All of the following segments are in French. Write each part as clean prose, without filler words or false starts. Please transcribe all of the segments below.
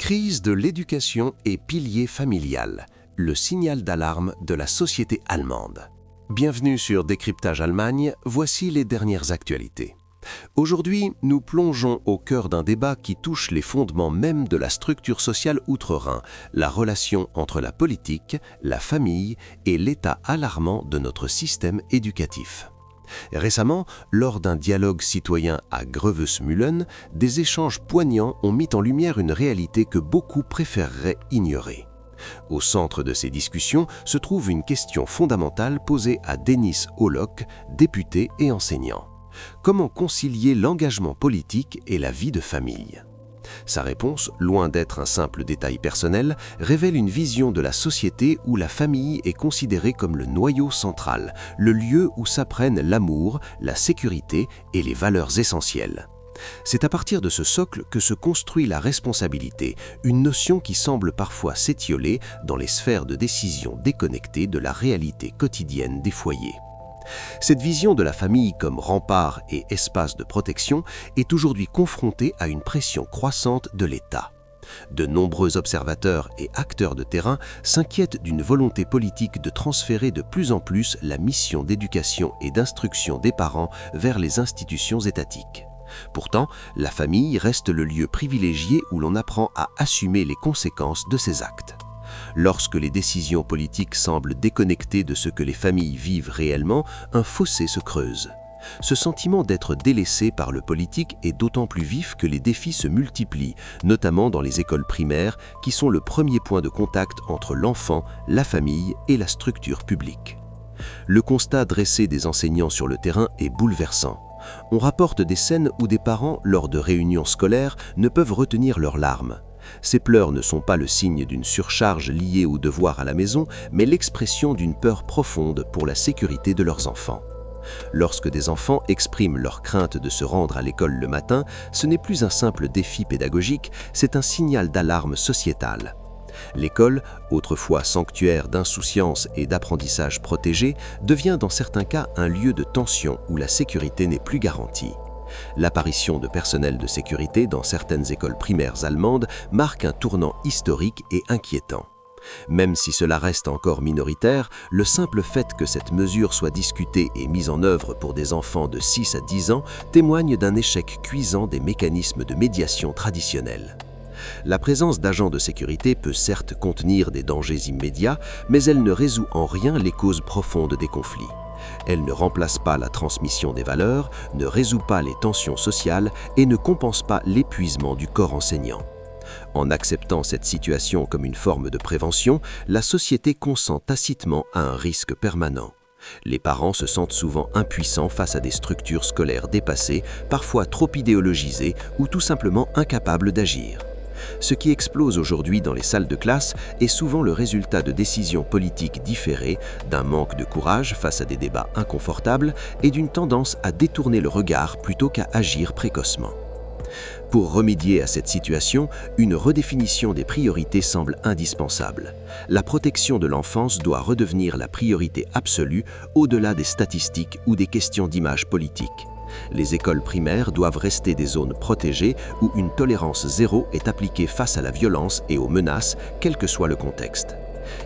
Crise de l'éducation et pilier familial, le signal d'alarme de la société allemande. Bienvenue sur Décryptage Allemagne, voici les dernières actualités. Aujourd'hui, nous plongeons au cœur d'un débat qui touche les fondements mêmes de la structure sociale outre-Rhin, la relation entre la politique, la famille et l'état alarmant de notre système éducatif. Récemment, lors d'un dialogue citoyen à Grevesmühlen, des échanges poignants ont mis en lumière une réalité que beaucoup préféreraient ignorer. Au centre de ces discussions se trouve une question fondamentale posée à Dennis Hollock, député et enseignant. Comment concilier l'engagement politique et la vie de famille ? Sa réponse, loin d'être un simple détail personnel, révèle une vision de la société où la famille est considérée comme le noyau central, le lieu où s'apprennent l'amour, la sécurité et les valeurs essentielles. C'est à partir de ce socle que se construit la responsabilité, une notion qui semble parfois s'étioler dans les sphères de décision déconnectées de la réalité quotidienne des foyers. Cette vision de la famille comme rempart et espace de protection est aujourd'hui confrontée à une pression croissante de l'État. De nombreux observateurs et acteurs de terrain s'inquiètent d'une volonté politique de transférer de plus en plus la mission d'éducation et d'instruction des parents vers les institutions étatiques. Pourtant, la famille reste le lieu privilégié où l'on apprend à assumer les conséquences de ses actes. Lorsque les décisions politiques semblent déconnectées de ce que les familles vivent réellement, un fossé se creuse. Ce sentiment d'être délaissé par le politique est d'autant plus vif que les défis se multiplient, notamment dans les écoles primaires, qui sont le premier point de contact entre l'enfant, la famille et la structure publique. Le constat dressé des enseignants sur le terrain est bouleversant. On rapporte des scènes où des parents, lors de réunions scolaires, ne peuvent retenir leurs larmes. Ces pleurs ne sont pas le signe d'une surcharge liée au devoir à la maison, mais l'expression d'une peur profonde pour la sécurité de leurs enfants. Lorsque des enfants expriment leur crainte de se rendre à l'école le matin, ce n'est plus un simple défi pédagogique, c'est un signal d'alarme sociétale. L'école, autrefois sanctuaire d'insouciance et d'apprentissage protégé, devient dans certains cas un lieu de tension où la sécurité n'est plus garantie. L'apparition de personnel de sécurité dans certaines écoles primaires allemandes marque un tournant historique et inquiétant. Même si cela reste encore minoritaire, le simple fait que cette mesure soit discutée et mise en œuvre pour des enfants de 6 à 10 ans témoigne d'un échec cuisant des mécanismes de médiation traditionnels. La présence d'agents de sécurité peut certes contenir des dangers immédiats, mais elle ne résout en rien les causes profondes des conflits. Elle ne remplace pas la transmission des valeurs, ne résout pas les tensions sociales et ne compense pas l'épuisement du corps enseignant. En acceptant cette situation comme une forme de prévention, la société consent tacitement à un risque permanent. Les parents se sentent souvent impuissants face à des structures scolaires dépassées, parfois trop idéologisées ou tout simplement incapables d'agir. Ce qui explose aujourd'hui dans les salles de classe est souvent le résultat de décisions politiques différées, d'un manque de courage face à des débats inconfortables et d'une tendance à détourner le regard plutôt qu'à agir précocement. Pour remédier à cette situation, une redéfinition des priorités semble indispensable. La protection de l'enfance doit redevenir la priorité absolue au-delà des statistiques ou des questions d'image politique. Les écoles primaires doivent rester des zones protégées où une tolérance zéro est appliquée face à la violence et aux menaces, quel que soit le contexte.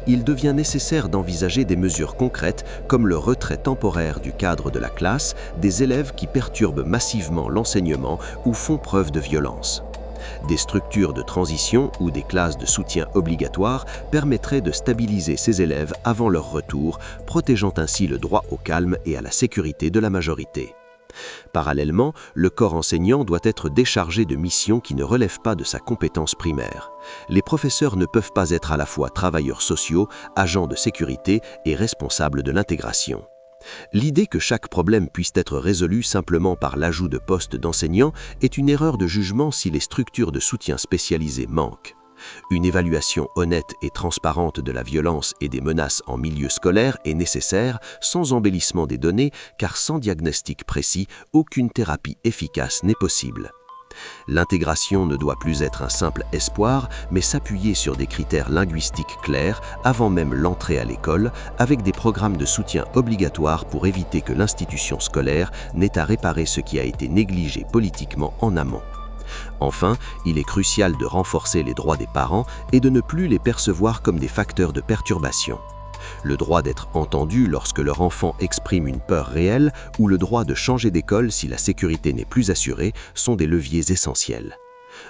Il devient nécessaire d'envisager des mesures concrètes comme le retrait temporaire du cadre de la classe des élèves qui perturbent massivement l'enseignement ou font preuve de violence. Des structures de transition ou des classes de soutien obligatoires permettraient de stabiliser ces élèves avant leur retour, protégeant ainsi le droit au calme et à la sécurité de la majorité. Parallèlement, le corps enseignant doit être déchargé de missions qui ne relèvent pas de sa compétence primaire. Les professeurs ne peuvent pas être à la fois travailleurs sociaux, agents de sécurité et responsables de l'intégration. L'idée que chaque problème puisse être résolu simplement par l'ajout de postes d'enseignants est une erreur de jugement si les structures de soutien spécialisées manquent. Une évaluation honnête et transparente de la violence et des menaces en milieu scolaire est nécessaire, sans embellissement des données, car sans diagnostic précis, aucune thérapie efficace n'est possible. L'intégration ne doit plus être un simple espoir, mais s'appuyer sur des critères linguistiques clairs avant même l'entrée à l'école, avec des programmes de soutien obligatoires pour éviter que l'institution scolaire n'ait à réparer ce qui a été négligé politiquement en amont. Enfin, il est crucial de renforcer les droits des parents et de ne plus les percevoir comme des facteurs de perturbation. Le droit d'être entendu lorsque leur enfant exprime une peur réelle ou le droit de changer d'école si la sécurité n'est plus assurée sont des leviers essentiels.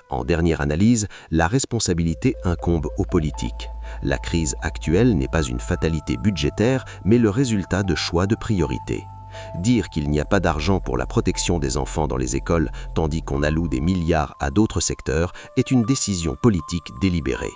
En dernière analyse, la responsabilité incombe aux politiques. La crise actuelle n'est pas une fatalité budgétaire, mais le résultat de choix de priorité. Dire qu'il n'y a pas d'argent pour la protection des enfants dans les écoles, tandis qu'on alloue des milliards à d'autres secteurs, est une décision politique délibérée.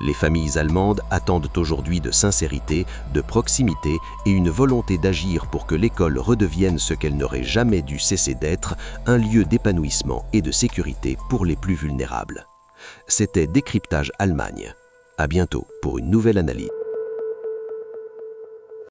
Les familles allemandes attendent aujourd'hui de sincérité, de proximité et une volonté d'agir pour que l'école redevienne ce qu'elle n'aurait jamais dû cesser d'être, un lieu d'épanouissement et de sécurité pour les plus vulnérables. C'était Décryptage Allemagne. À bientôt pour une nouvelle analyse.